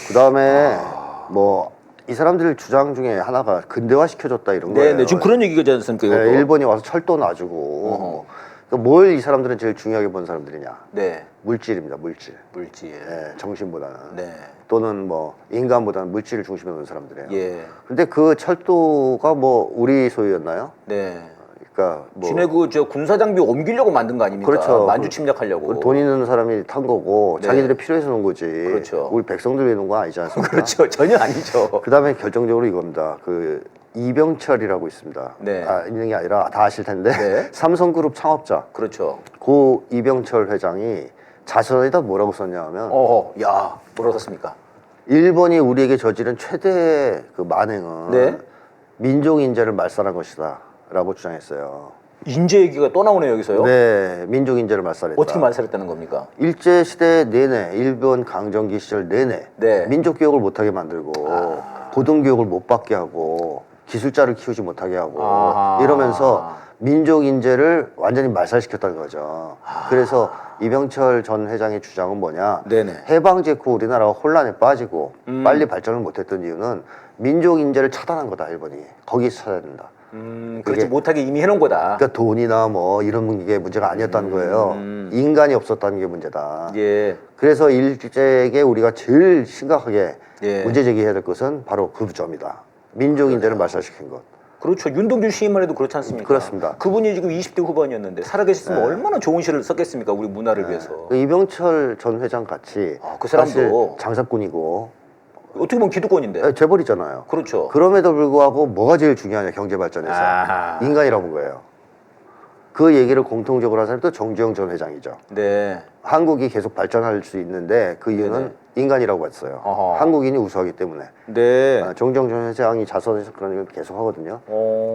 그다음에 뭐 이 사람들 주장 중에 하나가 근대화 시켜줬다 이런 거예요. 네네. 지금 그런 얘기가 있지 않습니까? 이것도. 네, 일본이 와서 철도 놔주고 뭘 이 사람들은 제일 중요하게 본 사람들이냐? 네. 물질입니다. 물질. 물질. 네, 정신보다는. 네. 또는 뭐 인간보다는 물질을 중심에 놓은 사람들이에요. 예. 근데 그 철도가 뭐 우리 소유였나요? 네. 그러니까 뭐 진해 그저 군사 장비 옮기려고 만든 거 아닙니까? 그렇죠. 만주 침략하려고. 돈 있는 사람이 탄 거고 네. 자기들이 필요해서 놓은 거지. 그렇죠. 우리 백성들 위해 놓은 건 아니지 않습니까? 그렇죠. 전혀 아니죠. 그다음에 결정적으로 이겁니다. 그 이병철이라고 있습니다. 네. 있는 게 아니라 다 아실 텐데 네. 삼성그룹 창업자. 그렇죠. 고 이병철 회장이 자서전에다 뭐라고 썼냐면 야, 뭐라고 썼습니까? 일본이 우리에게 저지른 최대 그 만행은 네. 민족 인재를 말살한 것이다라고 주장했어요. 인재 얘기가 또 나오네요, 여기서요. 네, 민족 인재를 말살했다. 어떻게 말살했다는 겁니까? 일제 시대 내내 일본 강점기 시절 내내 네. 민족 교육을 못하게 만들고 고등 교육을 못 받게 하고 기술자를 키우지 못하게 하고 이러면서 민족 인재를 완전히 말살시켰다는 거죠. 그래서 이병철 전 회장의 주장은 뭐냐? 네네. 해방 직후 우리나라가 혼란에 빠지고 빨리 발전을 못했던 이유는 민족 인재를 차단한 거다. 일본이 거기서 찾아야 된다. 그렇지 못하게 이미 해놓은 거다. 그러니까 돈이나 뭐 이런 게 문제가 아니었다는 거예요. 인간이 없었다는 게 문제다. 예. 그래서 일제에게 우리가 제일 심각하게 예. 문제 제기해야 될 것은 바로 그 점이다. 민족 인재를 말살시킨 것. 그렇죠. 윤동주 시인만 해도 그렇지 않습니까? 그렇습니다. 그분이 지금 20대 후반이었는데 살아계셨으면 얼마나 좋은 시를 썼겠습니까? 우리 문화를 위해서. 그 이병철 전 회장 같이 그 사람도 사실 장사꾼이고 어떻게 보면 기득권인데. 재벌이잖아요. 그렇죠. 그럼에도 불구하고 뭐가 제일 중요하냐 경제 발전에서 인간이라고 본 거예요. 그 얘기를 공통적으로 한 사람이 또 정주영 전 회장이죠. 네. 한국이 계속 발전할 수 있는데 그 이유는 인간이라고 봤어요. 한국인이 우수하기 때문에. 네. 정주영 전 회장이 자서전에서 그런 얘기를 계속 하거든요.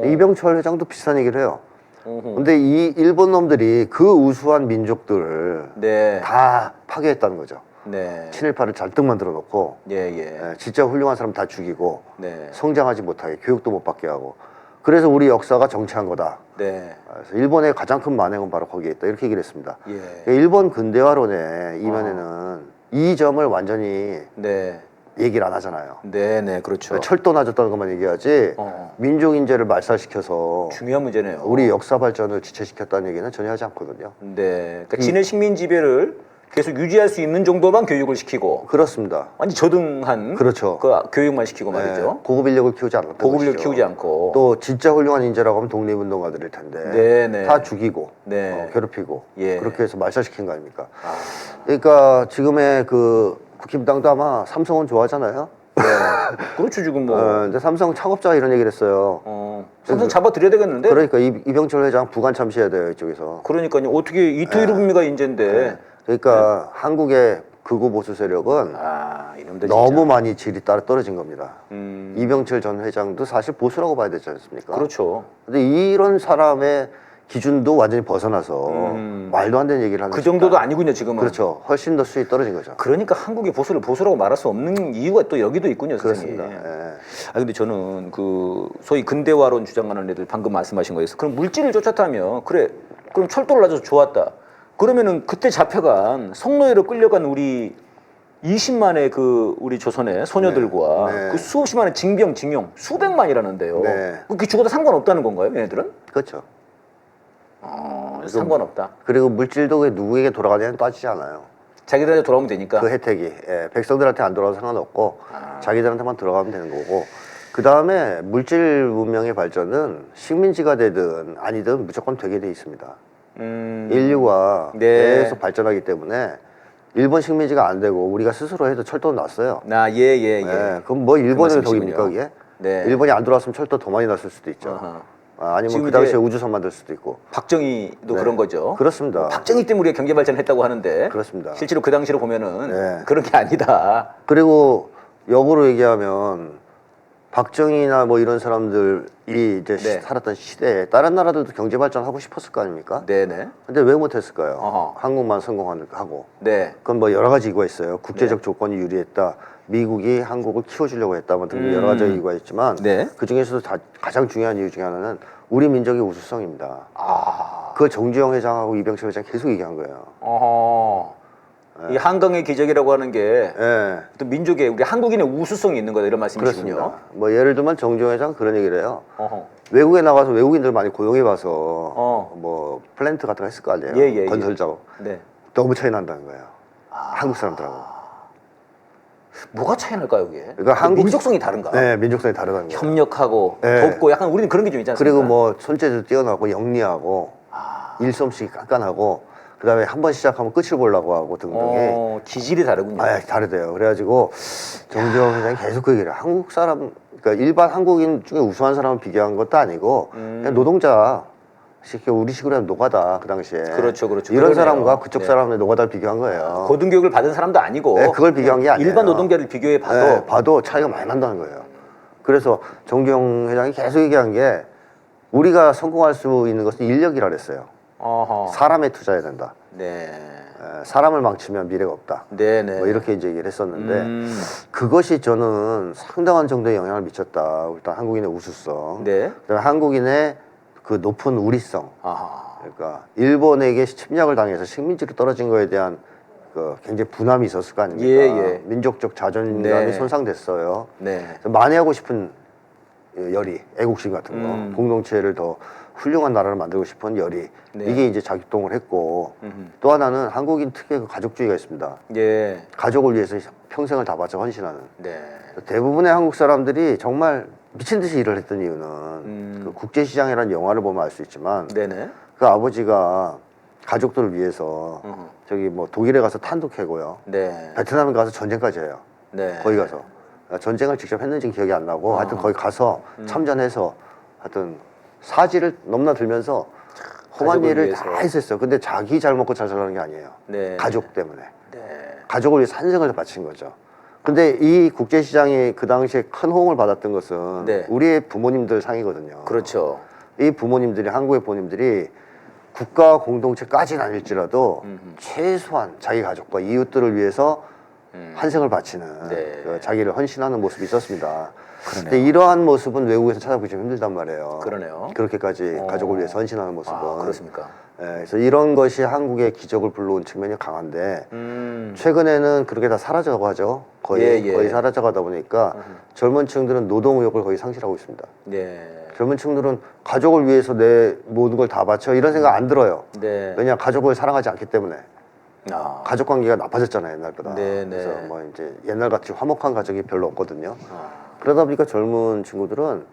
이병철 회장도 비슷한 얘기를 해요. 근데 이 일본 놈들이 그 우수한 민족들을 네. 다 파괴했다는 거죠. 네. 친일파를 잔뜩 만들어 놓고 예. 진짜 훌륭한 사람 다 죽이고 네. 성장하지 못하게 교육도 못 받게 하고 그래서 우리 역사가 정치한 거다. 네. 그래서 일본의 가장 큰 만행은 바로 거기에 있다. 이렇게 얘기를 했습니다. 예. 일본 근대화론의 이면에는 이 점을 완전히 네. 얘기를 안 하잖아요. 네, 그렇죠. 철도 놔줬다는 것만 얘기하지 민족 인재를 말살시켜서 중요한 문제네요. 우리 역사 발전을 지체시켰다는 얘기는 전혀 하지 않거든요. 네. 그러니까 진해 식민 지배를 계속 유지할 수 있는 정도만 교육을 시키고 그렇습니다. 완전 저등한 그렇죠. 그 교육만 시키고 말이죠. 고급 인력을 키우지 않았다. 고급 인력을 키우지 않고 또 진짜 훌륭한 인재라고 하면 독립운동가들일 텐데 네네. 다 죽이고 네. 괴롭히고 예. 그렇게 해서 말살시킨 거 아닙니까? 그러니까 지금의 그 국힘당도 아마 삼성은 좋아하잖아요. 네. 그렇죠 지금 뭐. 근데 삼성 창업자가 이런 얘기를 했어요. 삼성 잡아드려야 되겠는데? 그러니까 이병철 회장 부관 참시해야 돼요 이쪽에서. 그러니까요. 어떻게 이토이로부미가 인재인데. 그러니까 한국의 극우 보수 세력은 이놈들 너무 진짜. 많이 질이 따라 떨어진 겁니다. 이병철 전 회장도 사실 보수라고 봐야 되지 않습니까? 그렇죠. 근데 이런 사람의 기준도 완전히 벗어나서 말도 안 되는 얘기를 하는 그 정도도 아니군요 지금은. 그렇죠. 훨씬 더 수익이 떨어진 거죠. 그러니까 한국의 보수를 보수라고 말할 수 없는 이유가 또 여기도 있군요, 선생님. 그렇습니다. 예. 근데 저는 그 소위 근대화론 주장하는 애들 방금 말씀하신 거에서 그럼 물질을 쫓았다면 그래 그럼 철도를 놔줘서 좋았다. 그러면은 그때 잡혀간 성노예로 끌려간 우리 20만의 그 우리 조선의 소녀들과 네. 그 수십만의 징병 징용 수백만이라는데요. 네. 그게 죽어도 상관없다는 건가요, 얘네들은? 그렇죠. 상관없다. 그리고 물질도 그 누구에게 돌아가냐는 따지지 않아요. 자기들한테 돌아오면 되니까. 그 혜택이 백성들한테 안 돌아가도 상관없고 자기들한테만 들어가면 되는 거고 그 다음에 물질 문명의 발전은 식민지가 되든 아니든 무조건 되게 돼 있습니다. 인류가 네. 계속 발전하기 때문에 일본 식민지가 안 되고 우리가 스스로 해도 철도는 났어요. 예. 그럼 뭐 일본의 말씀이시군요. 덕입니까 그게? 네. 일본이 안 들어왔으면 철도 더 많이 났을 수도 있죠. 아니면 지금 그 당시에 이제 우주선 만들 수도 있고. 박정희도 그런 거죠. 그렇습니다. 박정희 때문에 우리가 경제 발전했다고 하는데 그렇습니다. 실제로 그 당시로 보면은 네. 그런 게 아니다. 그리고 역으로 얘기하면 박정희나 뭐 이런 사람들이 이제 네. 살았던 시대에 다른 나라들도 경제 발전하고 싶었을 거 아닙니까? 네네. 근데 왜 못했을까요? 어허. 한국만 성공하고. 네. 그건 뭐 여러 가지 이유가 있어요. 국제적 조건이 유리했다. 미국이 한국을 키워주려고 했다. 뭐 등등 여러 가지 이유가 있지만 네. 그 중에서도 가장 중요한 이유 중에 하나는 우리 민족의 우수성입니다. 그 정주영 회장하고 이병철 회장 계속 얘기한 거예요. 이 한강의 기적이라고 하는 게 예. 또 민족의 우리 한국인의 우수성이 있는 거다 이런 말씀이시군요. 그렇습니다. 뭐 예를 들면 정주영 회장 그런 얘기를 해요. 어허. 외국에 나가서 외국인들 많이 고용해봐서 어. 뭐 플랜트 같은 거 했을 거 아니에요. 예. 건설 작업. 네. 너무 차이 난다는 거예요. 한국 사람들하고. 뭐가 차이 날까요, 이게? 그러니까 한국 민족성이 다른가? 네, 민족성이 다르다는 거예요. 협력하고 네. 돕고 약간 우리는 그런 게 좀 있지 않습니까? 그리고 뭐 손재주 뛰어나고 영리하고 일솜씨 깐깐하고 그다음에 한 번 시작하면 끝을 보려고 하고 등등이 기질이 다르군요. 다르대요. 그래가지고 정주영 회장이 계속 그 얘기를 해요. 한국 사람, 그러니까 일반 한국인 중에 우수한 사람을 비교한 것도 아니고 그냥 노동자, 우리 식으로 하면 노가다 그 당시에. 그렇죠. 이런 그러네요. 사람과 그쪽 네. 사람의 노가다를 비교한 거예요. 고등교육을 받은 사람도 아니고 네, 그걸 비교한 게 아니에요. 일반 노동자를 비교해 봐도 네, 봐도 차이가 많이 난다는 거예요. 그래서 정주영 회장이 계속 얘기한 게 우리가 성공할 수 있는 것은 인력이라 그랬어요. 어허. 사람에 투자해야 된다. 네. 사람을 망치면 미래가 없다. 네네. 뭐 이렇게 이제 얘기를 했었는데 그것이 저는 상당한 정도의 영향을 미쳤다. 일단 한국인의 우수성, 네. 그다음에 한국인의 그 높은 우리성. 아하. 그러니까 일본에게 침략을 당해서 식민지로 떨어진 거에 대한 그 굉장히 분함이 있었을 거 아닙니까? 예. 민족적 자존감이 네. 손상됐어요. 네. 그래서 만회하고 싶은 열이, 애국심 같은 거, 공동체를 더 훌륭한 나라를 만들고 싶은 열이 네. 이게 이제 작동을 했고 또 하나는 한국인 특유의 그 가족주의가 있습니다. 예. 가족을 위해서 평생을 다 바쳐 헌신하는. 네. 대부분의 한국 사람들이 정말 미친 듯이 일을 했던 이유는 그 국제시장이라는 영화를 보면 알 수 있지만 네네. 그 아버지가 가족들을 위해서 저기 뭐 독일에 가서 탄도 캐고요. 네. 베트남에 가서 전쟁까지 해요. 네. 거기 가서 전쟁을 직접 했는지 기억이 안 나고 하여튼 거기 가서 참전해서 하여튼 사지를 넘나들면서 험한 가족을 일을 위해서. 다 했었어요. 근데 자기 잘 먹고 잘 살라는 게 아니에요. 네. 가족 때문에. 네. 가족을 위해서 산생을 바친 거죠. 근데 이 국제시장이 그 당시에 큰 호응을 받았던 것은 네. 우리의 부모님들 상이거든요. 그렇죠. 이 부모님들이, 한국의 부모님들이 국가 공동체까지는 아닐지라도 최소한 자기 가족과 이웃들을 위해서 한생을 바치는 네. 그 자기를 헌신하는 모습이 있었습니다. 그러네요. 근데 이러한 모습은 외국에서 찾아보기 좀 힘들단 말이에요. 그러네요. 그렇게까지 가족을 위해서 헌신하는 모습은. 그렇습니까? 예, 그래서 이런 것이 한국의 기적을 불러온 측면이 강한데 최근에는 그렇게 다 사라져가죠. 거의 예. 거의 사라져가다 보니까 젊은 층들은 노동 의욕을 거의 상실하고 있습니다. 네. 젊은 층들은 가족을 위해서 내 모든 걸 다 바쳐 이런 생각 안 들어요. 네. 왜냐 가족을 사랑하지 않기 때문에. 아. 가족 관계가 나빠졌잖아요 옛날보다. 네. 그래서 뭐 이제 옛날같이 화목한 가족이 별로 없거든요. 그러다 보니까 젊은 친구들은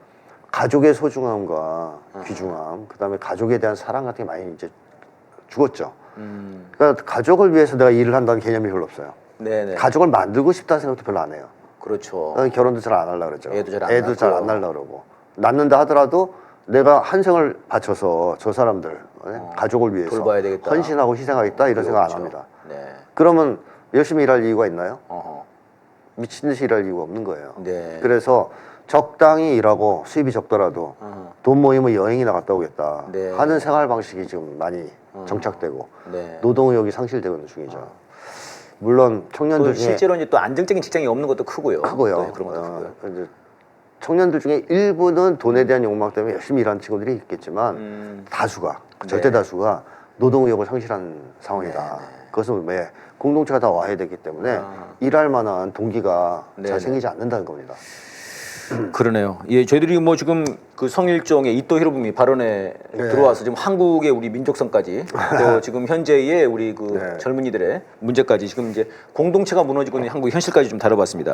가족의 소중함과 귀중함, 그다음에 가족에 대한 사랑 같은 게 많이 이제 죽었죠. 그러니까 가족을 위해서 내가 일을 한다는 개념이 별로 없어요. 네네. 가족을 만들고 싶다는 생각도 별로 안 해요. 그렇죠. 결혼도 잘 안 하려고 그러죠. 애도 잘 안 안 낳고요. 낳으려고 그러고. 낳는다 하더라도 내가 한생을 바쳐서 저 사람들 가족을 위해서 돌봐야 되겠다. 헌신하고 희생하겠다 이런 생각 안 그렇죠. 합니다. 네. 그러면 열심히 일할 이유가 있나요? 어허. 미친 듯이 일할 이유가 없는 거예요. 네. 그래서 적당히 일하고 수입이 적더라도 돈 모이면 여행이나 갔다 오겠다 네. 하는 생활 방식이 지금 많이 정착되고 네. 노동 의욕이 상실되고 있는 중이죠. 물론 청년들 또 중에 실제로 이제 또 안정적인 직장이 없는 것도 크고요. 크고요. 네, 그런 것도 크고요. 이제 청년들 중에 일부는 돈에 대한 욕망 때문에 열심히 일하는 친구들이 있겠지만 다수가 절대 다수가 노동 의욕을 상실한 상황이다. 그것은 왜 공동체가 다 와야 되기 때문에 일할 만한 동기가 잘 생기지 않는다는 겁니다. 그러네요. 예, 저희들이 뭐 지금 그 성일종의 이토 히로부미 발언에 들어와서 지금 한국의 우리 민족성까지 또 지금 현재의 우리 그 젊은이들의 문제까지 지금 이제 공동체가 무너지고 있는 한국의 현실까지 좀 다뤄봤습니다.